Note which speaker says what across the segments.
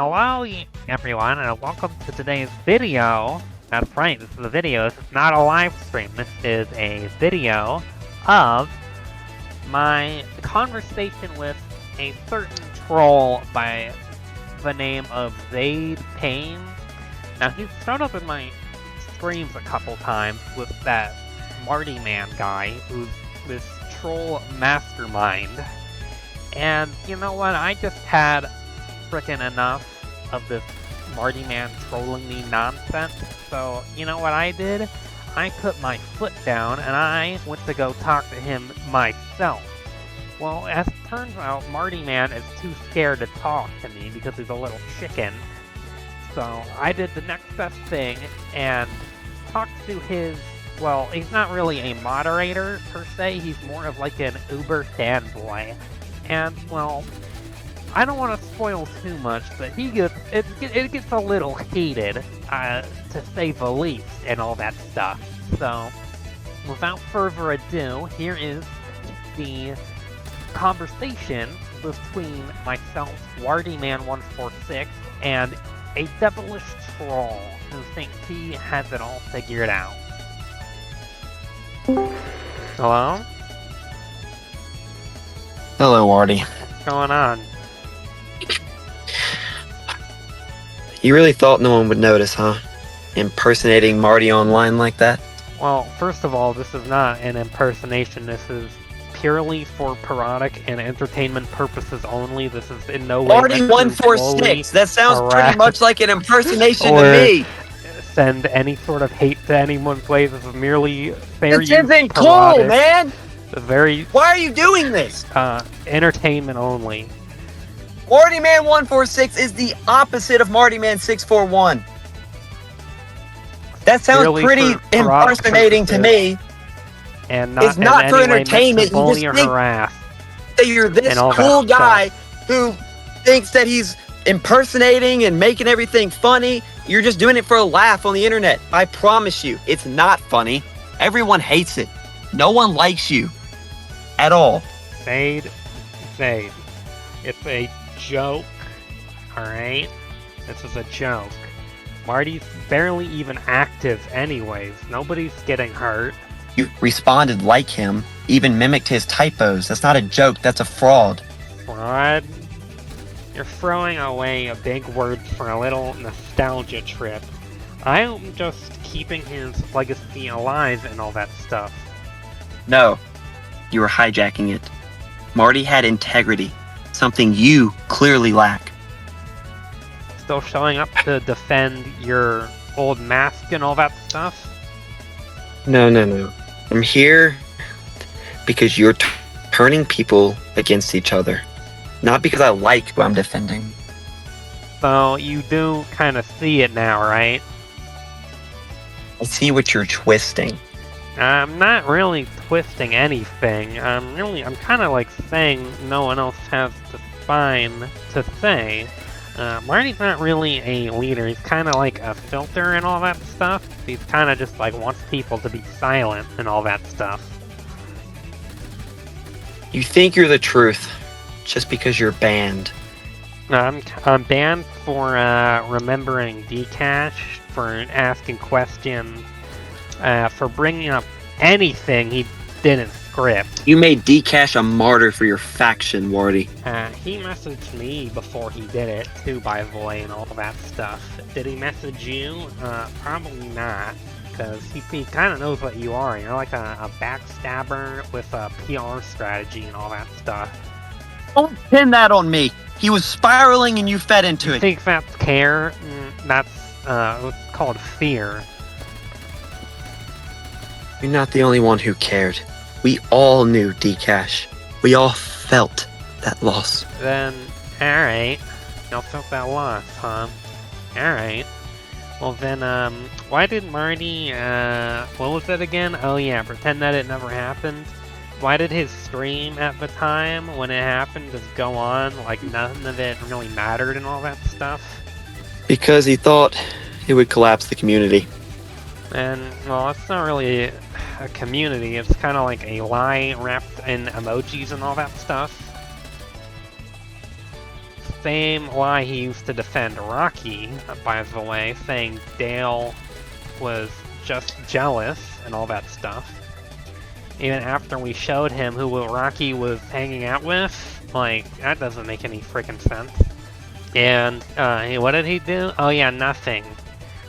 Speaker 1: Hello, everyone, and welcome to today's video. That's right, this is a video. This is not a live stream. This is a video of my conversation with a certain troll by the name of Zaide. Now, he's shown up in my streams a couple times with that Marty Man guy, who's this troll mastermind. And you know what? I just had frickin' enough of this Marty Man trolling me nonsense. So, you know what I did? I put my foot down and I went to go talk to him myself. Well, as it turns out, Marty Man is too scared to talk to me because he's a little chicken. So, I did the next best thing and talked to his... Well, he's not really a moderator, per se. He's more of like an Uber fanboy. And, well, I don't want to spoil too much, but it gets a little heated, to say the least, and all that stuff. So, without further ado, here is the conversation between myself, WardyMan146, and a devilish troll who thinks he has it all figured out. Hello?
Speaker 2: Hello, Wardy.
Speaker 1: What's going on?
Speaker 2: You really thought no one would notice, huh? Impersonating Marty online like that?
Speaker 1: Well, first of all, this is not an impersonation. This is purely for parodic and entertainment purposes only. This is in no way
Speaker 2: Marty 146! That sounds pretty much like an impersonation to me!
Speaker 1: Send any sort of hate to anyone's way. This is merely fair use.
Speaker 2: This isn't cool, man! Why are you doing this?
Speaker 1: Entertainment only.
Speaker 2: Marty Man 146 is the opposite of Marty Man 641. That sounds pretty impersonating to me.
Speaker 1: And not
Speaker 2: it's not for entertainment. You just think
Speaker 1: that
Speaker 2: you're this cool guy who thinks that he's impersonating and making everything funny. You're just doing it for a laugh on the internet. I promise you, it's not funny. Everyone hates it. No one likes you. At all.
Speaker 1: Zaide. It's a joke. Alright? This is a joke. Marty's barely even active anyways. Nobody's getting hurt.
Speaker 2: You responded like him, even mimicked his typos. That's not a joke, that's a fraud.
Speaker 1: Fraud? You're throwing away a big word for a little nostalgia trip. I'm just keeping his legacy alive and all that stuff.
Speaker 2: No. You were hijacking it. Marty had integrity, something you clearly lack.
Speaker 1: Still showing up to defend your old mask and all that stuff?
Speaker 2: No. I'm here because you're turning people against each other. Not because I like who I'm defending.
Speaker 1: So you do kind of see it now, right?
Speaker 2: I see what you're twisting.
Speaker 1: I'm not really twisting anything. I'm kind of like saying no one else has the spine to say. Marty's not really a leader. He's kind of like a filter and all that stuff. He's kind of just like wants people to be silent and all that stuff.
Speaker 2: You think you're the truth just because you're banned.
Speaker 1: I'm banned for remembering Dcash, for asking questions, for bringing up anything he didn't script.
Speaker 2: You made Dcash a martyr for your faction, Wardy.
Speaker 1: He messaged me before he did it, too, by the way, and all that stuff. Did he message you? Probably not, because he kind of knows what you are. You're like a backstabber with a PR strategy and all that stuff.
Speaker 2: Don't pin that on me. He was spiraling and you fed into it.
Speaker 1: You think that's care? That's what's called fear.
Speaker 2: You're not the only one who cared. We all knew Dcash. We all felt that loss.
Speaker 1: Then, alright. Y'all felt that loss, huh? Alright. Well then, why did Marty, what was it again? Oh yeah, pretend that it never happened. Why did his stream at the time, when it happened, just go on like none of it really mattered and all that stuff?
Speaker 2: Because he thought it would collapse the community.
Speaker 1: And, well, it's not really a community, it's kind of like a lie wrapped in emojis and all that stuff. Same lie he used to defend Rocky, by the way, saying Dale was just jealous and all that stuff. Even after we showed him who Rocky was hanging out with, like, that doesn't make any freaking sense. And, what did he do? Oh yeah, nothing.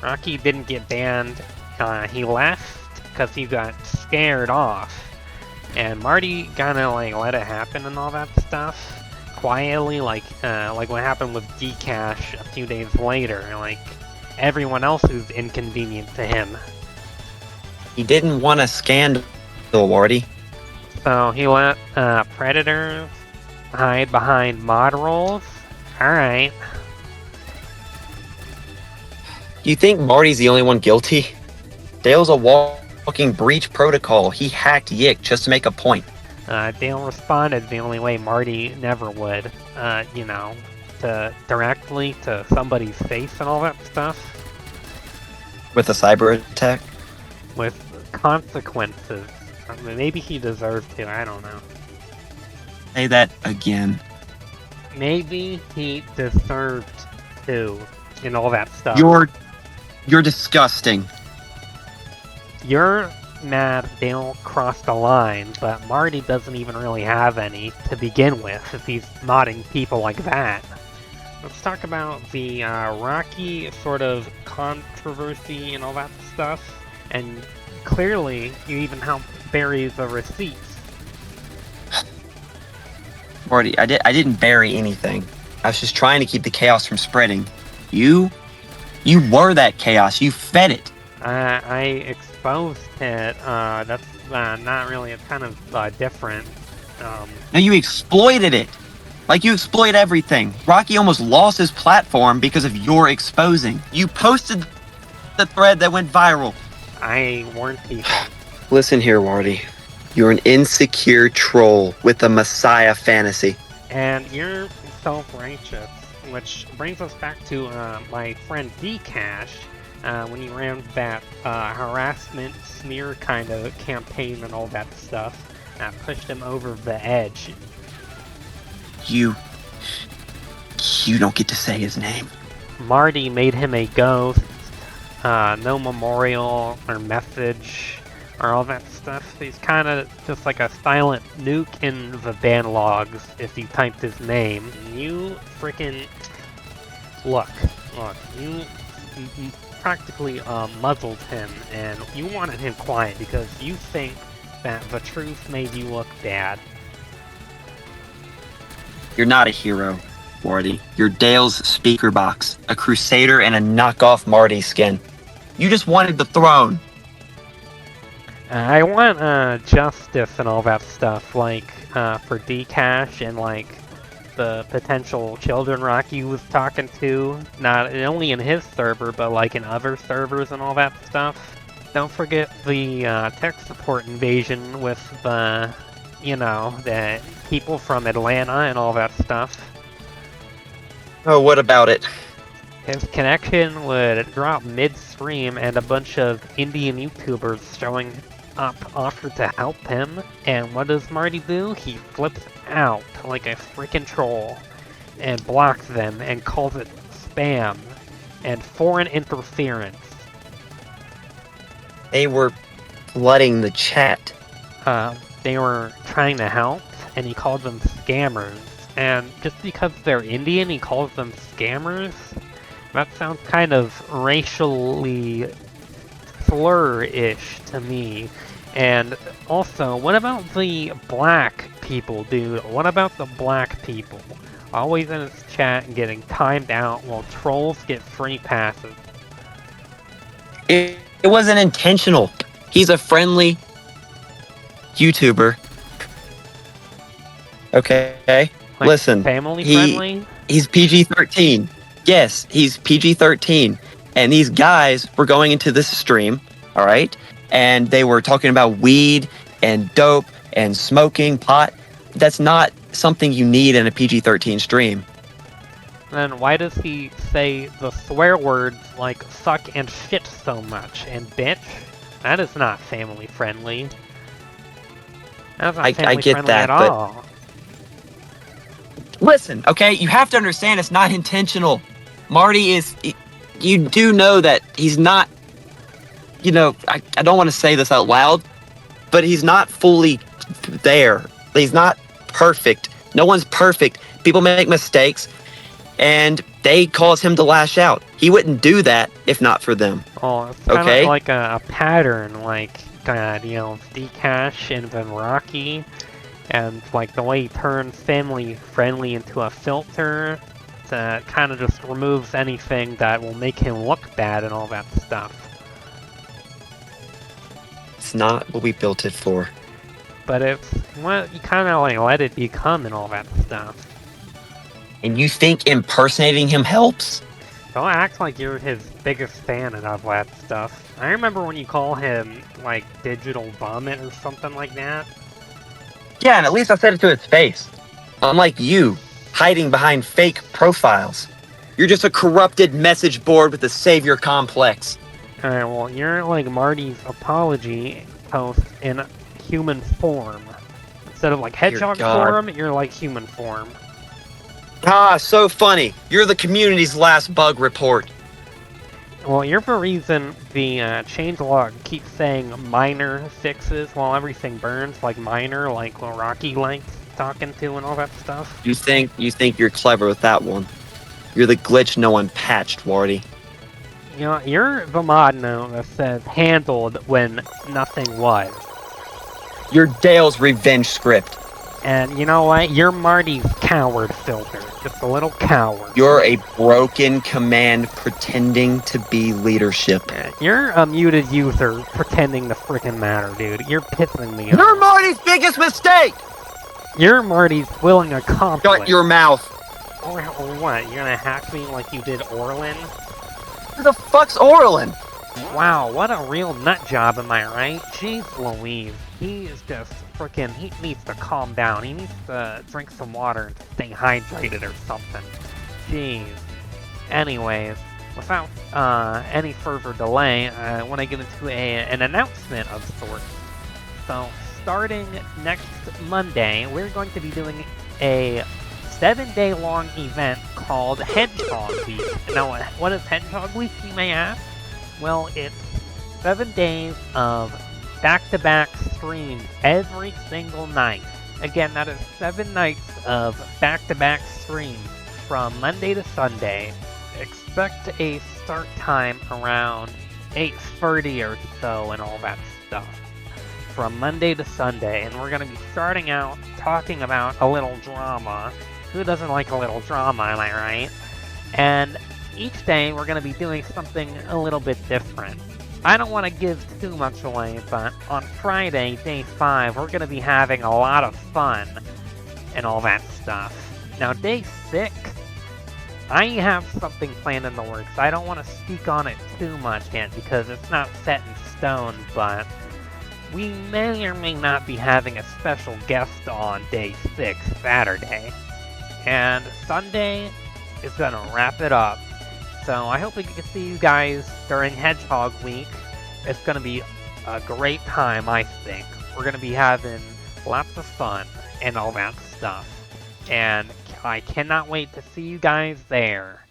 Speaker 1: Rocky didn't get banned. He left because he got scared off. And Marty kinda, like, let it happen and all that stuff. Quietly, like what happened with Dcash a few days later. Like, everyone else who's inconvenient to him.
Speaker 2: He didn't want a scandal, Marty.
Speaker 1: So he let predators hide behind mod roles. Alright.
Speaker 2: Do you think Marty's the only one guilty? Dale's a walking breach protocol. He hacked Yick just to make a point.
Speaker 1: Dale responded the only way Marty never would. You know, directly to somebody's face and all that stuff.
Speaker 2: With a cyber attack?
Speaker 1: With consequences. I mean, maybe he deserved to, I don't know.
Speaker 2: Say that again.
Speaker 1: Maybe he deserved to, and all that stuff.
Speaker 2: You're disgusting.
Speaker 1: You're mad Dale crossed the line, but Marty doesn't even really have any to begin with if he's modding people like that. Let's talk about the Rocky sort of controversy and all that stuff. And clearly, you even helped bury the receipts.
Speaker 2: Marty, I didn't bury anything. I was just trying to keep the chaos from spreading. You were that chaos. You fed it.
Speaker 1: I exposed it. That's not really. It's kind of different.
Speaker 2: No, you exploited it. Like you exploit everything. Rocky almost lost his platform because of your exposing. You posted the thread that went viral.
Speaker 1: I warned people.
Speaker 2: Listen here, Marty. You're an insecure troll with a messiah fantasy.
Speaker 1: And you're self-righteous, which brings us back to my friend Dcash. When he ran that harassment smear kind of campaign and all that stuff, that pushed him over the edge.
Speaker 2: You don't get to say his name.
Speaker 1: Marty made him a ghost, no memorial or message or all that stuff. He's kind of just like a silent nuke in the ban logs if you typed his name. You freaking... Look, you practically muzzled him, and you wanted him quiet because you think that the truth made you look bad.
Speaker 2: You're not a hero, Marty. You're Dale's speaker box, a crusader and a knockoff Marty skin. You just wanted the throne.
Speaker 1: I want justice and all that stuff, like for Dcash and like the potential children Rocky was talking to, not only in his server, but like in other servers and all that stuff. Don't forget the tech support invasion with the, you know, the people from Atlanta and all that stuff.
Speaker 2: Oh, what about it?
Speaker 1: His connection would drop mid-stream and a bunch of Indian YouTubers showing up offered to help him. And what does Marty do? He flips out like a freaking troll and blocks them and calls it spam and foreign interference.
Speaker 2: They were flooding the chat.
Speaker 1: They were trying to help, and he called them scammers. And just because they're Indian, he calls them scammers? That sounds kind of racially slur-ish to me. And also, what about the black people, dude? What about the black people? Always in his chat and getting timed out while trolls get free passes.
Speaker 2: It wasn't intentional. He's a friendly YouTuber. Okay,
Speaker 1: Like,
Speaker 2: listen.
Speaker 1: Family friendly?
Speaker 2: He's PG-13. Yes, he's PG-13. And these guys were going into this stream, all right? And they were talking about weed and dope and smoking pot. That's not something you need in a PG-13 stream.
Speaker 1: Then why does he say the swear words like suck and shit so much? And bitch? That is not family friendly. That's not family
Speaker 2: I get
Speaker 1: friendly
Speaker 2: that,
Speaker 1: at
Speaker 2: but
Speaker 1: all.
Speaker 2: Listen, okay? You have to understand it's not intentional. Marty is... You do know that he's not... I don't want to say this out loud, but he's not fully there. He's not perfect. No one's perfect. People make mistakes, and they cause him to lash out. He wouldn't do that if not for them.
Speaker 1: Oh, it's kind of like a pattern, like, Zcash and then Rocky, and like the way he turns family friendly into a filter to kind of just removes anything that will make him look bad and all that stuff.
Speaker 2: It's not what we built it for.
Speaker 1: But it's what you kind of like let it become and all that stuff.
Speaker 2: And you think impersonating him helps?
Speaker 1: Don't act like you're his biggest fan and all that stuff. I remember when you call him, like, Digital Vomit or something like that.
Speaker 2: Yeah, and at least I said it to his face. Unlike you, hiding behind fake profiles. You're just a corrupted message board with a savior complex.
Speaker 1: Alright, well, you're like Marty's apology post in human form. Instead of like Hedgehog form, you're like human form.
Speaker 2: Ah, so funny. You're the community's last bug report.
Speaker 1: Well, you're the reason the changelog keeps saying minor fixes while everything burns, like minor, like Rocky likes talking to and all that stuff.
Speaker 2: You think you're clever with that one. You're the glitch no one patched, Wardy.
Speaker 1: You're the mod note that says handled when nothing was.
Speaker 2: You're Dale's revenge script.
Speaker 1: And you know what? You're Marty's coward filter. Just a little coward.
Speaker 2: You're a broken command pretending to be leadership.
Speaker 1: You're a muted user pretending to frickin' matter, dude. You're pissing me off.
Speaker 2: You're Marty's biggest mistake!
Speaker 1: You're Marty's willing accomplice.
Speaker 2: Shut your mouth.
Speaker 1: Or what? You're gonna hack me like you did Orlin?
Speaker 2: Who the fuck's Orlin?
Speaker 1: Wow, what a real nut job, am I right? Jeez Louise. He is just frickin', he needs to calm down. He needs to drink some water and stay hydrated or something. Jeez. Anyways, without any further delay, I want to get into an announcement of sorts. So, starting next Monday, we're going to be doing a 7-day-long event called Hedgehog Week. Now, what is Hedgehog Week, you may ask? Well, it's 7 days of back-to-back streams every single night. Again, that is 7 nights of back-to-back streams from Monday to Sunday. Expect a start time around 8:30 or so and all that stuff. From Monday to Sunday, and we're going to be starting out talking about a little drama. Who doesn't like a little drama, am I right? And each day we're going to be doing something a little bit different. I don't want to give too much away, but on Friday, day 5, we're going to be having a lot of fun and all that stuff. Now, day 6, I have something planned in the works. I don't want to speak on it too much yet because it's not set in stone, but we may or may not be having a special guest on day 6, Saturday. And Sunday is going to wrap it up. So I hope we can see you guys during Hedgehog Week. It's going to be a great time, I think. We're going to be having lots of fun and all that stuff. And I cannot wait to see you guys there.